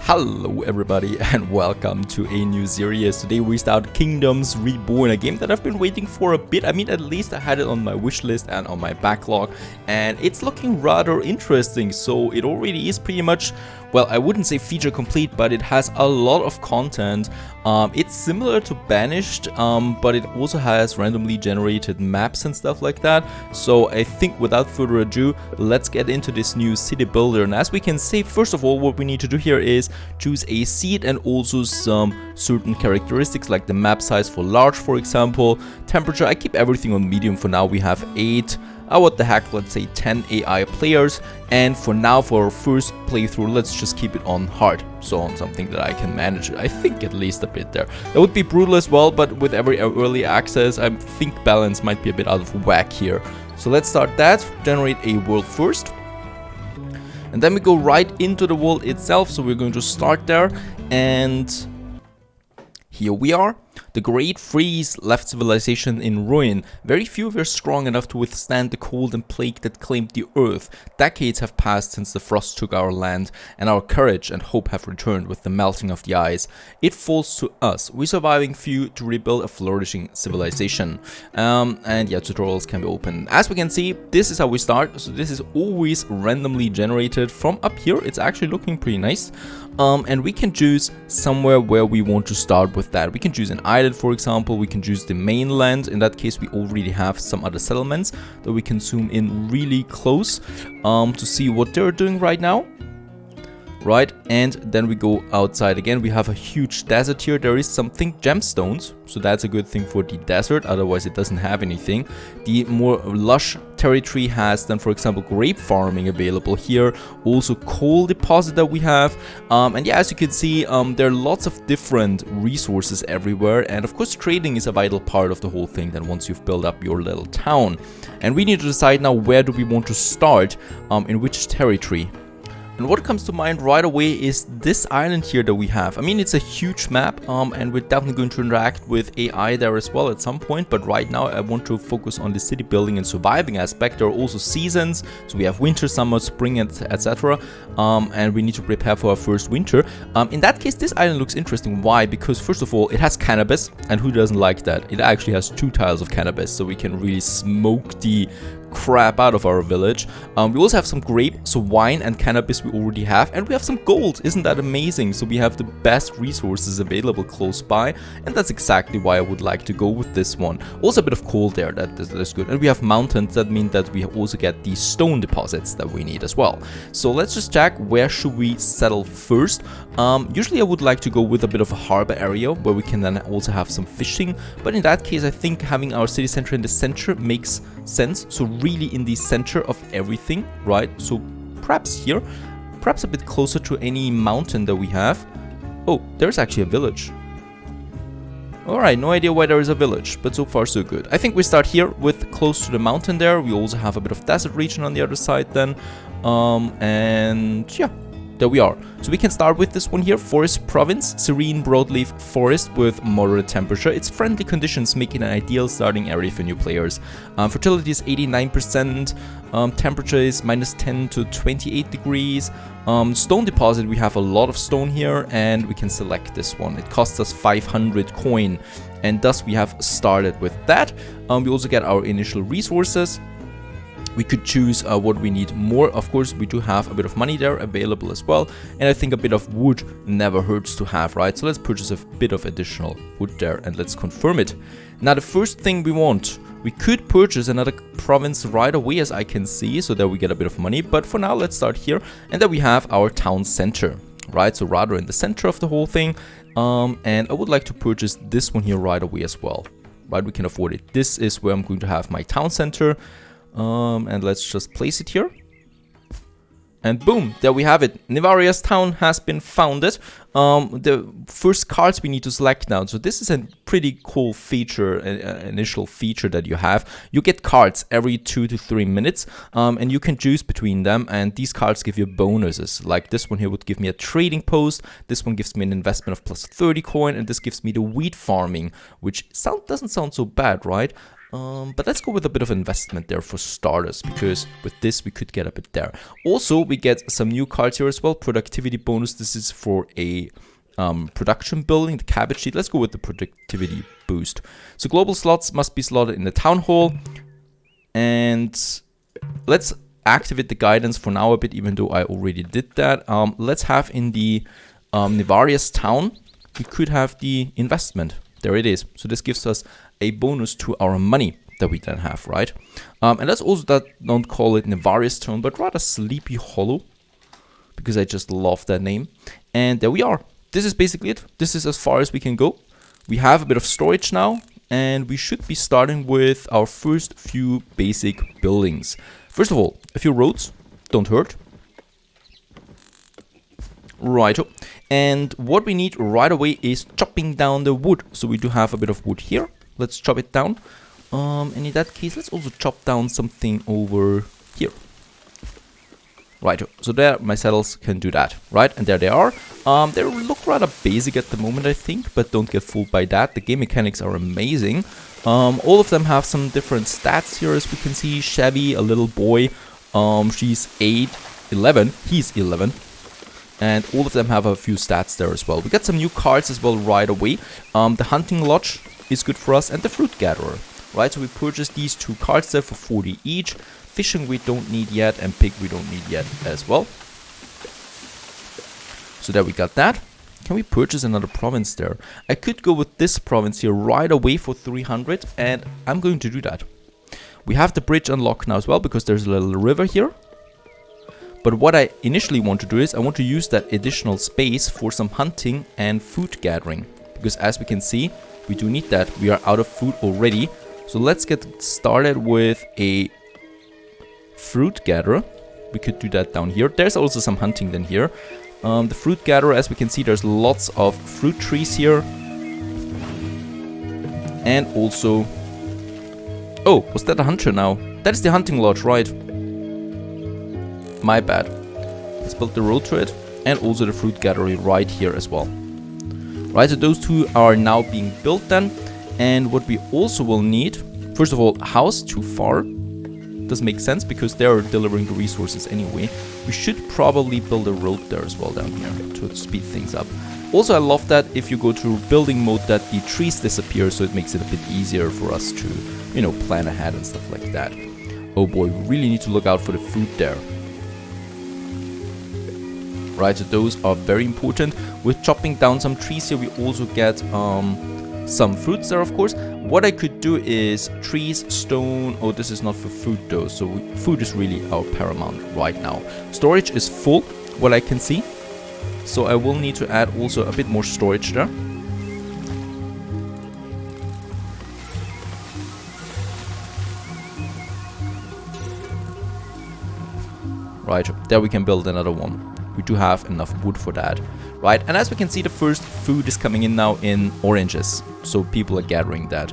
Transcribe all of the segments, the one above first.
Hello everybody and welcome to a new series. Today we start Kingdoms Reborn, a game that I've been waiting for a bit. I mean, at least I had it on my wish list and on my backlog, and it's looking rather interesting. So it already is pretty much, well, I wouldn't say feature complete, but it has a lot of content. It's similar to Banished, but it also has randomly generated maps and stuff like that. So I think without further ado, let's get into this new city builder. And as we can see, first of all, what we need to do here is choose a seed and also some certain characteristics like the map size for large, for example. Temperature, I keep everything on medium for now. We have 8. What the heck, let's say 10 AI players, and for now, for our first playthrough, let's just keep it on hard, so on something that I can manage, I think, at least a bit there. That would be brutal as well, but with every early access, I think balance might be a bit out of whack here. So let's start that, generate a world first, and then we go right into the world itself. So we're going to start there, and here we are. The Great Freeze left civilization in ruin. Very few were strong enough to withstand the cold and plague that claimed the earth. Decades have passed since the frost took our land, and our courage and hope have returned with the melting of the ice. It falls to us, we surviving few, to rebuild a flourishing civilization. And yeah, tutorials can be opened. As we can see, this is how we start. So this is always randomly generated from up here. It's actually looking pretty nice. And we can choose somewhere where we want to start with that. We can choose an island, for example. We can choose the mainland. In that case, we already have some other settlements that we can zoom in really close to see what they're doing right now. Right, and then we go outside again. We have a huge desert here. There is something, gemstones, so that's a good thing for the desert, otherwise it doesn't have anything. The more lush territory has then, for example, grape farming available here, also coal deposit that we have, and yeah, as you can see, there are lots of different resources everywhere, and of course trading is a vital part of the whole thing then once you've built up your little town. And we need to decide now, where do we want to start, in which territory. And what comes to mind right away is this island here that we have. I mean, it's a huge map, and we're definitely going to interact with AI there as well at some point. But right now, I want to focus on the city building and surviving aspect. There are also seasons, so we have winter, summer, spring, etc. And we need to prepare for our first winter. In that case, this island looks interesting. Why? Because first of all, it has cannabis, and who doesn't like that? It actually has 2 tiles of cannabis, so we can really smoke the crap out of our village. We also have some grape, so wine and cannabis we already have, and we have some gold. Isn't that amazing? So we have the best resources available close by, and that's exactly why I would like to go with this one. Also a bit of coal there, that is good. And we have mountains, that means that we also get the stone deposits that we need as well. So let's just check, where should we settle first. Usually I would like to go with a bit of a harbor area where we can then also have some fishing, but in that case I think having our city center in the center makes sense. So really in the center of everything, right? So perhaps here, perhaps a bit closer to any mountain that we have. Oh, there's actually a village. Alright, no idea why there is a village, but so far so good. I think we start here with close to the mountain there. We also have a bit of desert region on the other side then. And yeah, there we are. So we can start with this one here, Forest Province, serene broadleaf forest with moderate temperature. It's friendly conditions, making an ideal starting area for new players. Fertility is 89%, temperature is -10 to 28 degrees. Stone deposit, we have a lot of stone here, and we can select this one. It costs us 500 coin, and thus we have started with that. We also get our initial resources. We could choose what we need more. Of course, we do have a bit of money there available as well. And I think a bit of wood never hurts to have, right? So let's purchase a bit of additional wood there and let's confirm it. Now, the first thing we want, we could purchase another province right away, as I can see. So there we get a bit of money. But for now, let's start here. And then we have our town center, right? So rather in the center of the whole thing. And I would like to purchase this one here right away as well, right? We can afford it. This is where I'm going to have my town center. And let's just place it here. And boom, there we have it. Nivarias town has been founded. The first cards we need to select now. So this is a pretty cool feature, initial feature that you have. You get cards every 2 to 3 minutes, and you can choose between them. And these cards give you bonuses. Like this one here would give me a trading post. This one gives me an investment of plus 30 coin, and this gives me the wheat farming, which doesn't sound so bad, right? But let's go with a bit of investment there for starters, because with this we could get a bit there. Also, we get some new cards here as well. Productivity bonus. This is for a production building, the cabbage sheet. Let's go with the productivity boost. So global slots must be slotted in the town hall. And let's activate the guidance for now a bit, even though I already did that. Let's have in the Nivarias town, we could have the investment. There it is. So this gives us a bonus to our money that we then have, right? And let's also don't call it Nivarias town, but rather Sleepy Hollow, because I just love that name. And there we are. This is basically it. This is as far as we can go. We have a bit of storage now, and we should be starting with our first few basic buildings. First of all, a few roads. Don't hurt. Righto. And what we need right away is chopping down the wood. So we do have a bit of wood here. Let's chop it down. And in that case, let's also chop down something over here. Right, so there my saddles can do that, right? And there they are. They look rather basic at the moment, I think, but don't get fooled by that. The game mechanics are amazing. All of them have some different stats here, as we can see. Chevy, a little boy, she's 8, 11, he's 11. And all of them have a few stats there as well. We got some new cards as well right away. The Hunting Lodge is good for us, and the Fruit Gatherer, right? So we purchased these 2 cards there for 40 each. Fishing we don't need yet, and pig we don't need yet as well. So there we got that. Can we purchase another province there? I could go with this province here right away for 300, and I'm going to do that. We have the bridge unlocked now as well, because there's a little river here. But what I initially want to do is I want to use that additional space for some hunting and food gathering. Because as we can see, we do need that. We are out of food already. So let's get started with a fruit gatherer. We could do that down here. There's also some hunting then here. The fruit gatherer, as we can see, there's lots of fruit trees here. And also... Oh, was that a hunter now? That is the hunting lodge, right? My bad. Let's build the road to it. And also the fruit gatherer right here as well. Right, so those 2 are now being built then. And what we also will need, first of all, house too far. Doesn't make sense because they're delivering the resources anyway. We should probably build a road there as well down here to speed things up. Also, I love that if you go to building mode that the trees disappear, so it makes it a bit easier for us to, you know, plan ahead and stuff like that. Oh boy, we really need to look out for the food there. Right, so those are very important. With chopping down some trees here, we also get some fruits there, of course. What I could do is trees, stone. Oh, this is not for food though, so food is really our paramount right now. Storage is full, what I can see. So I will need to add also a bit more storage there. Right, there we can build another one. We do have enough wood for that, right? And as we can see, the first food is coming in now in oranges. So people are gathering that.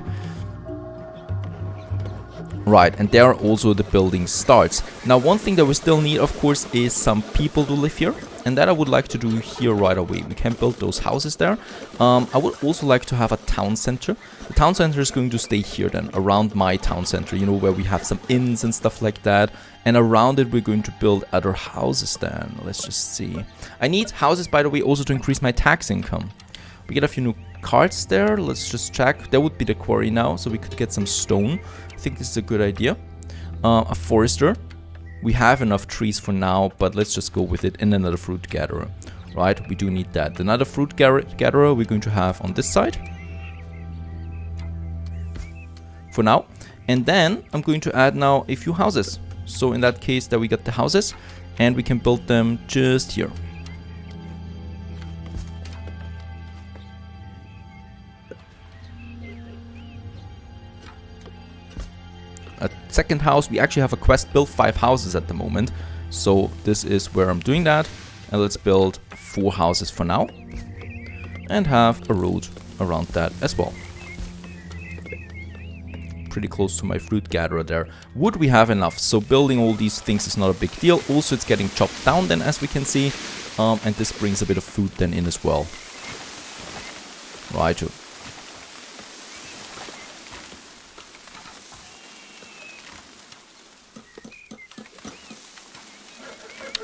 Right, and there also the building starts. Now, one thing that we still need, of course, is some people to live here. And that I would like to do here right away. We can build those houses there. I would also like to have a town center. The town center is going to stay here then, around my town center, you know, where we have some inns and stuff like that. And around it, we're going to build other houses then. Let's just see. I need houses, by the way, also to increase my tax income. We get a few new cards there. Let's just check. There would be the quarry now, so we could get some stone. I think this is a good idea. A forester. We have enough trees for now, but let's just go with it. And another fruit gatherer. Right, we do need that. Another fruit gatherer we're going to have on this side. For now. And then I'm going to add now a few houses. So in that case, there we got the houses. And we can build them just here. A second house. We actually have a quest, build 5 houses at the moment. So this is where I'm doing that. And let's build 4 houses for now. And have a road around that as well. Pretty close to my fruit gatherer there. Wood we have enough. So building all these things is not a big deal. Also it's getting chopped down then, as we can see. And this brings a bit of food then in as well. Righto.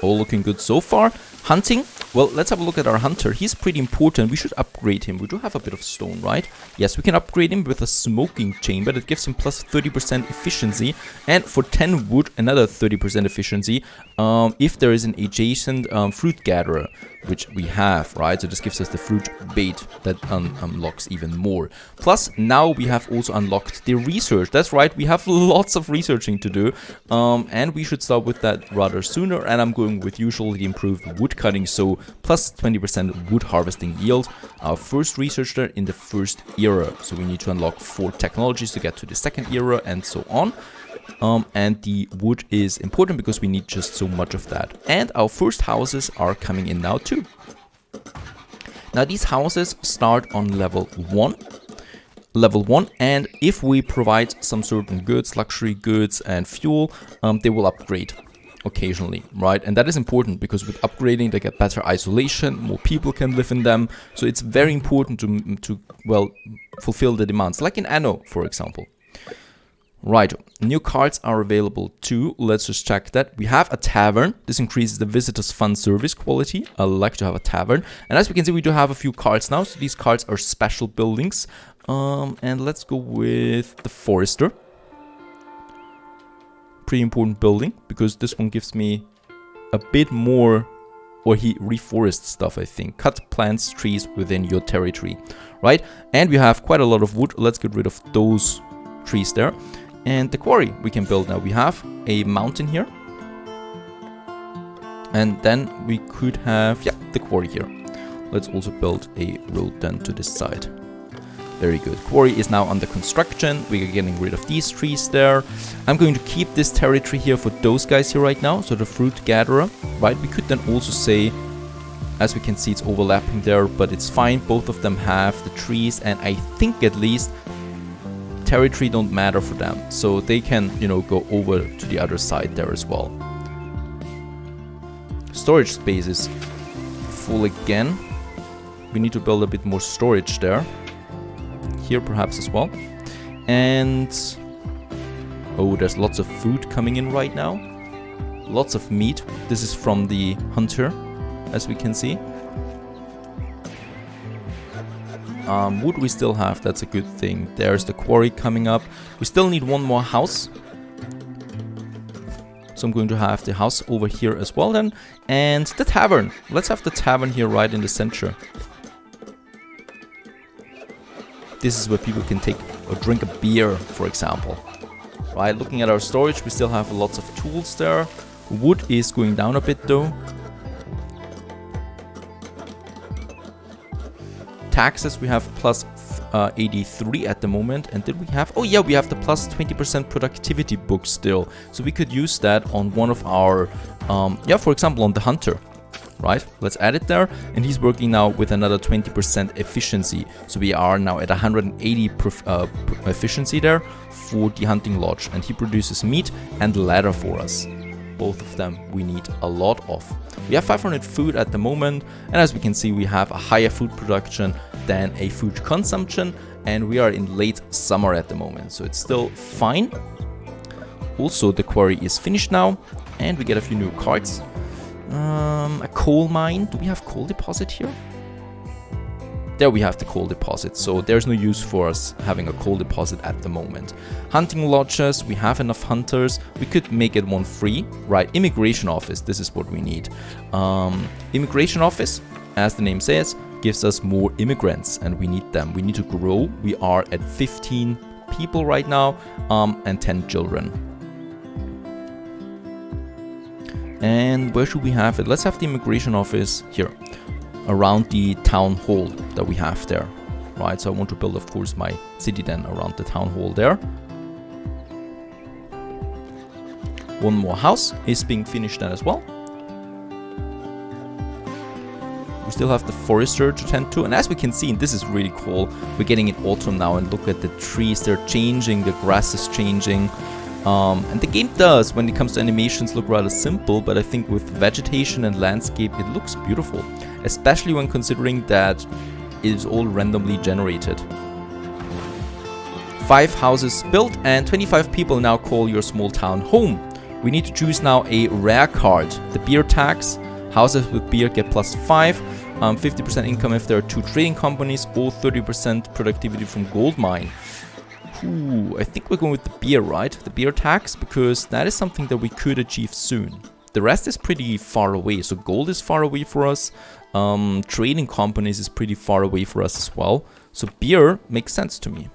All looking good so far. Hunting. Well, let's have a look at our hunter. He's pretty important. We should upgrade him. We do have a bit of stone, right? Yes, we can upgrade him with a smoking chamber. That gives him plus 30% efficiency. And for 10 wood, another 30% efficiency. If there is an adjacent fruit gatherer, which we have, right? So this gives us the fruit bait that unlocks even more. Plus, now we have also unlocked the research. That's right, we have lots of researching to do. And we should start with that rather sooner. And I'm going with usually the improved wood cutting. So plus 20% wood harvesting yield. Our first researcher in the first era. So we need to unlock 4 technologies to get to the second era and so on. And the wood is important because we need just so much of that. And our first houses are coming in now too. Now these houses start on level 1. Level 1, and if we provide some certain goods, luxury goods and fuel, they will upgrade occasionally, right? And that is important because with upgrading they get better isolation, more people can live in them. So it's very important to well, fulfill the demands, like in Anno, for example. Right, new cards are available too. Let's just check that. We have a tavern. This increases the visitor's fun service quality. I like to have a tavern. And as we can see, we do have a few cards now. So these cards are special buildings. And let's go with the forester. Pretty important building because this one gives me a bit more, or he reforests stuff, I think. Cut plants, trees within your territory, right? And we have quite a lot of wood. Let's get rid of those trees there. And the quarry we can build now. We have a mountain here. And then we could have, yeah, the quarry here. Let's also build a road then to this side. Very good. Quarry is now under construction. We are getting rid of these trees there. I'm going to keep this territory here for those guys here right now. So the fruit gatherer, right? We could then also say, as we can see, it's overlapping there, but it's fine. Both of them have the trees, and I think at least territory don't matter for them, so they can, you know, go over to the other side there as well. Storage space is full again. We need to build a bit more storage there. Here perhaps as well. And oh, there's lots of food coming in right now. Lots of meat. This is from the hunter, as we can see. Wood we still have, that's a good thing. There's the quarry coming up. We still need one more house. So I'm going to have the house over here as well then. And the tavern. Let's have the tavern here right in the center. This is where people can take or drink a beer, for example. Right, looking at our storage, we still have lots of tools there. Wood is going down a bit though. Taxes, we have plus 83 at the moment. And did we have, oh yeah, we have the plus 20% productivity book still. So we could use that on one of our, yeah, for example, on the hunter, right? Let's add it there. And he's working now with another 20% efficiency. So we are now at 180 efficiency there for the hunting lodge. And he produces meat and leather for us. Both of them we need a lot of. We have 500 food at the moment, and as we can see, we have a higher food production than a food consumption, and we are in late summer at the moment, so it's still fine. Also, the quarry is finished now, and we get a few new cards. A coal mine. Do we have coal deposit here? There we have the coal deposit, so there's no use for us having a coal deposit at the moment. Hunting lodges, we have enough hunters. We could make it one free, right? Immigration office, this is what we need. Immigration office, as the name says, gives us more immigrants, and we need them. We need to grow. We are at 15 people right now, and 10 children. And where should we have it? Let's have the immigration office here, around the town hall that we have there, right? So I want to build, of course, my city then around the town hall there. One more house is being finished then as well. We still have the forester to tend to, and as we can see, and this is really cool, we're getting in autumn now, and look at the trees, they're changing, the grass is changing. And the game does, when it comes to animations, look rather simple, but I think with vegetation and landscape it looks beautiful, especially when considering that it is all randomly generated. 5 houses built, and 25 people now call your small town home, We need to choose now a rare card. The beer tax. Houses with beer get +5. 50% income if there are 2 trading companies, or 30% productivity from gold mine. Ooh, I think we're going with the beer, right? The beer tax, because that is something that we could achieve soon. The rest is pretty far away. So gold is far away for us. Trading companies is pretty far away for us as well. So beer makes sense to me.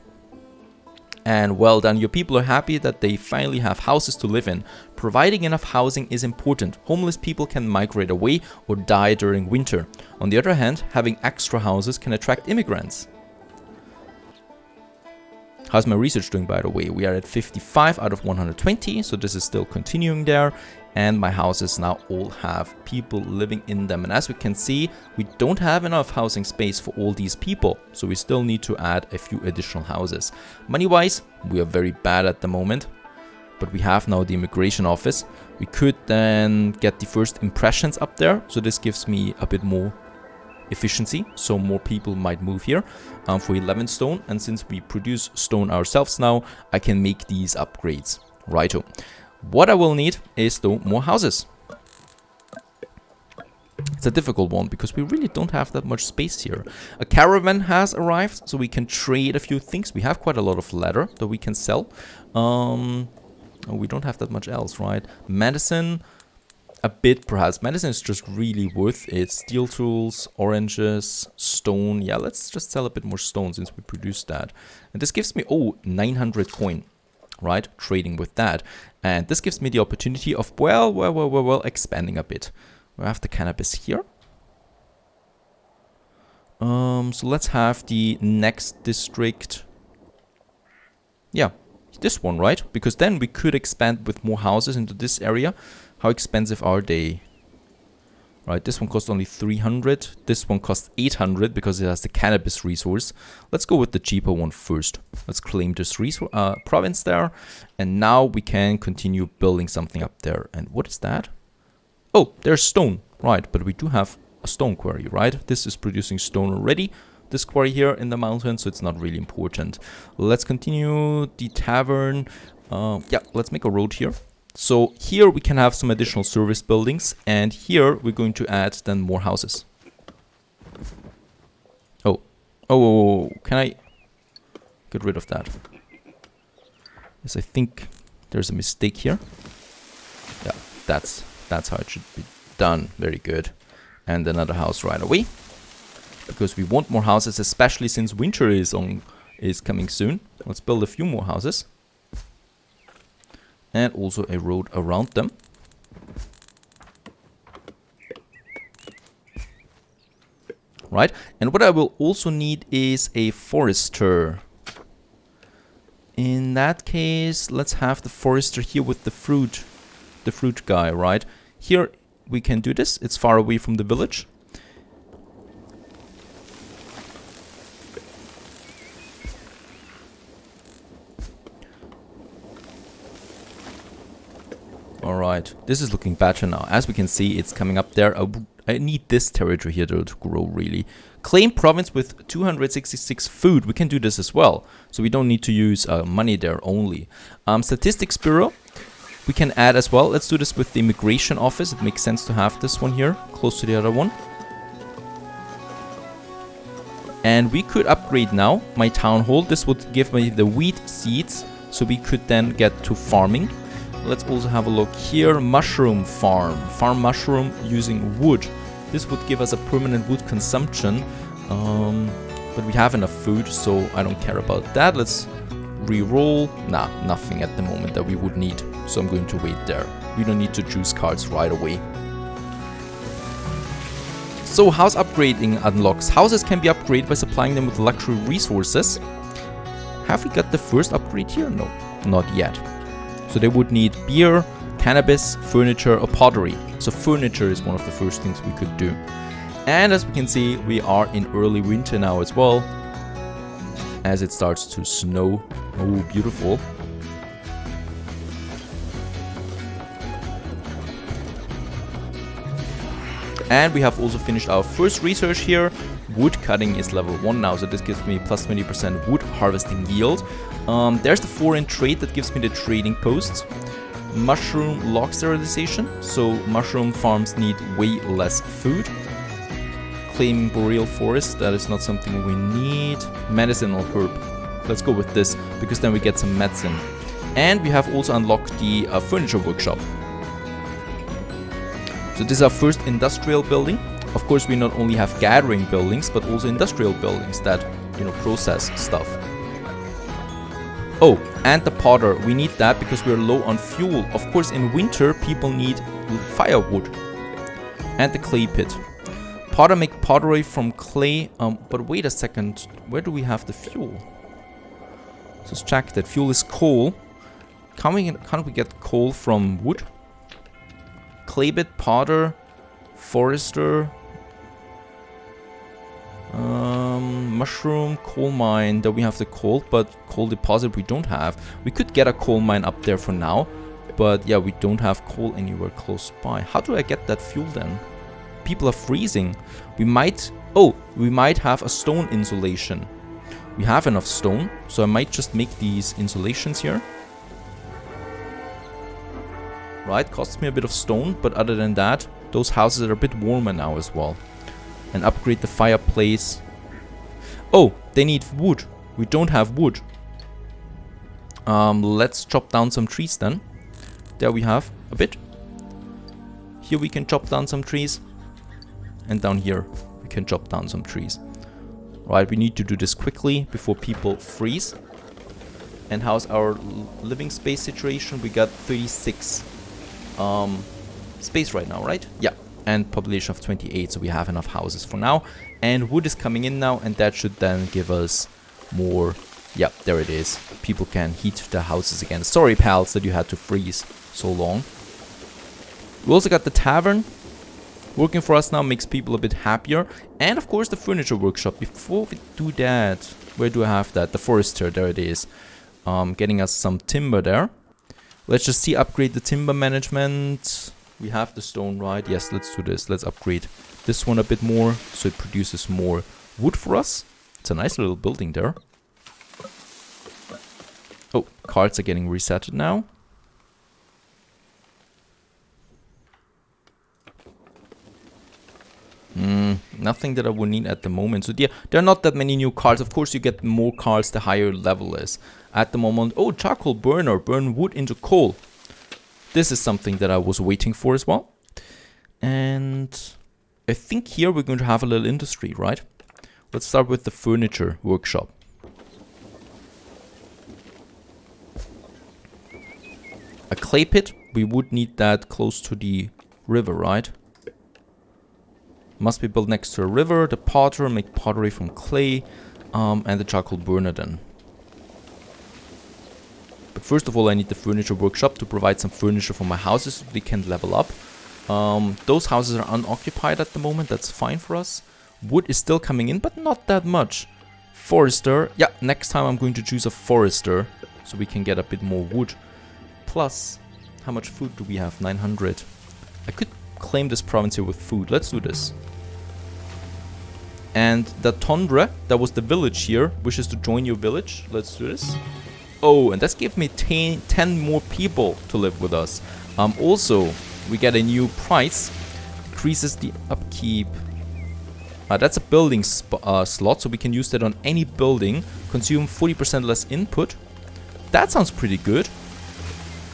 And well done, your people are happy that they finally have houses to live in. Providing enough housing is important. Homeless people can migrate away or die during winter. On the other hand, having extra houses can attract immigrants. How's my research doing, by the way? We are at 55 out of 120, so this is still continuing there. And my houses now all have people living in them. And as we can see, we don't have enough housing space for all these people. So we still need to add a few additional houses. Money-wise, we are very bad at the moment. But we have now the immigration office. We could then get the first impressions up there. So this gives me a bit more efficiency. So more people might move here for 11 stone. And since we produce stone ourselves now, I can make these upgrades. Righto. What I will need is, though, more houses. It's a difficult one because we really don't have that much space here. A caravan has arrived, so we can trade a few things. We have quite a lot of leather that we can sell. We don't have that much else, right? Medicine, a bit perhaps. Medicine is just really worth it. Steel tools, oranges, stone. Yeah, let's just sell a bit more stone since we produced that. And this gives me, 900 coin. Right, trading with that, and this gives me the opportunity of well expanding a bit. We have the cannabis here. So let's have the next district. Yeah, this one, right? Because then we could expand with more houses into this area. How expensive are they? Right, this one costs only 300. This one costs 800 because it has the cannabis resource. Let's go with the cheaper one first. Let's claim this province there. And now we can continue building something up there. And what is that? Oh, there's stone. Right, but we do have a stone quarry, right? This is producing stone already. This quarry here in the mountain, so it's not really important. Let's continue the tavern. Yeah, let's make a road here. So here we can have some additional service buildings, and here we're going to add then more houses. Oh, can I get rid of that? Yes, I think there's a mistake here. Yeah, that's how it should be done. Very good. And another house right away, because we want more houses, especially since winter is coming soon. Let's build a few more houses. And also a road around them. Right, and what I will also need is a forester. In that case, let's have the forester here with the fruit guy, right? Here we can do this. It's far away from the village. Alright, this is looking better now. As we can see, it's coming up there. I need this territory here to grow, really. Claim province with 266 food. We can do this as well. So we don't need to use money there only. Statistics Bureau, we can add as well. Let's do this with the immigration office. It makes sense to have this one here, close to the other one. And we could upgrade now my town hall. This would give me the wheat seeds, so we could then get to farming. Let's also have a look here. Mushroom farm. Farm mushroom using wood. This would give us a permanent wood consumption. But we have enough food, so I don't care about that. Let's re-roll. Nah, nothing at the moment that we would need. So I'm going to wait there. We don't need to choose cards right away. So house upgrading unlocks. Houses can be upgraded by supplying them with luxury resources. Have we got the first upgrade here? No, not yet. So they would need beer, cannabis, furniture, or pottery. So furniture is one of the first things we could do. And as we can see, we are in early winter now as well, as it starts to snow. Oh, beautiful. And we have also finished our first research here. Wood cutting is level 1 now, so this gives me plus 20% wood harvesting yield. There's the foreign trade that gives me the trading posts. mushroom log sterilization, so mushroom farms need way less food. Claiming boreal forest, that is not something we need. Medicinal herb, let's go with this, because then we get some medicine. And we have also unlocked the furniture workshop. So this is our first industrial building. Of course, we not only have gathering buildings, but also industrial buildings that, you know, process stuff. Oh, and the potter. We need that because we're low on fuel. Of course, in winter, people need firewood. And the clay pit. Potter make pottery from clay. But wait a second. Where do we have the fuel? Let's check that. Fuel is coal. Can't we get coal from wood? Clay pit, potter, forester. Mushroom, coal mine, there we have the coal, but coal deposit we don't have. We could get a coal mine up there for now, but yeah, we don't have coal anywhere close by. How do I get that fuel then? People are freezing. We might have a stone insulation. We have enough stone, so I might just make these insulations here. Right, costs me a bit of stone, but other than that, those houses are a bit warmer now as well. And upgrade the fireplace. Oh, they need wood. We don't have wood. Let's chop down some trees then. There we have a bit. Here we can chop down some trees. And down here we can chop down some trees. Right, we need to do this quickly before people freeze. And how's our living space situation? We got 36 space right now, right? Yeah. And population of 28, so we have enough houses for now. And wood is coming in now, and that should then give us more. Yeah, there it is. People can heat their houses again. Sorry, pals, that you had to freeze so long. We also got the tavern working for us now, makes people a bit happier. And of course the furniture workshop. Before we do that, where do I have that? The forester, there it is. Getting us some timber there. Let's just see, upgrade the timber management. We have the stone, right? Yes, let's do this. Let's upgrade this one a bit more, so it produces more wood for us. It's a nice little building there. Oh, cards are getting resetted now. Nothing that I would need at the moment. So yeah, there are not that many new cards. Of course, you get more cards the higher level is. At the moment, oh, charcoal burner, burn wood into coal. This is something that I was waiting for as well. And I think here we're going to have a little industry, right? Let's start with the furniture workshop. A clay pit, we would need that close to the river, right? Must be built next to a river. The potter, make pottery from clay, and the charcoal burner then. But first of all, I need the furniture workshop to provide some furniture for my houses so they can level up. Those houses are unoccupied at the moment, that's fine for us. Wood is still coming in, but not that much. Forester, yeah, next time I'm going to choose a forester, so we can get a bit more wood. Plus, how much food do we have? 900. I could claim this province here with food, let's do this. And the Tundra, that was the village here, wishes to join your village, let's do this. Oh, and that's gave me 10 more people to live with us. Also, we get a new price. Increases the upkeep. That's a building slot, so we can use that on any building. Consume 40% less input. That sounds pretty good.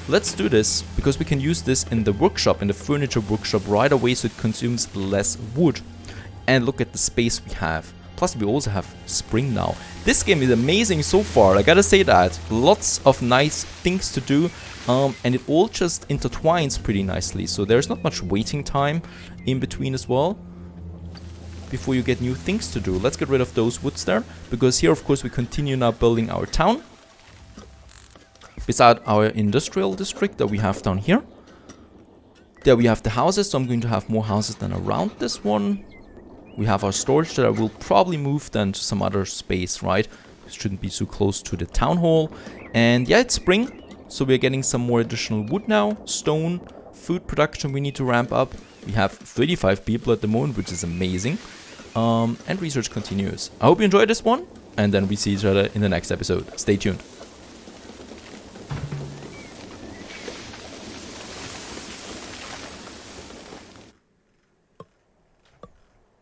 Let's do this, because we can use this in the workshop, in the furniture workshop right away, so it consumes less wood. And look at the space we have. Plus we also have spring now. This game is amazing so far, I gotta say that. Lots of nice things to do, and it all just intertwines pretty nicely. So there's not much waiting time in between as well, before you get new things to do. Let's get rid of those woods there, because here of course we continue now building our town. Beside our industrial district that we have down here. There we have the houses, so I'm going to have more houses than around this one. We have our storage that I will probably move then to some other space, right? It shouldn't be too close to the town hall. And yeah, it's spring, so we're getting some more additional wood now. Stone, food production we need to ramp up. We have 35 people at the moment, which is amazing. And research continues. I hope you enjoyed this one, and then we see each other in the next episode. Stay tuned.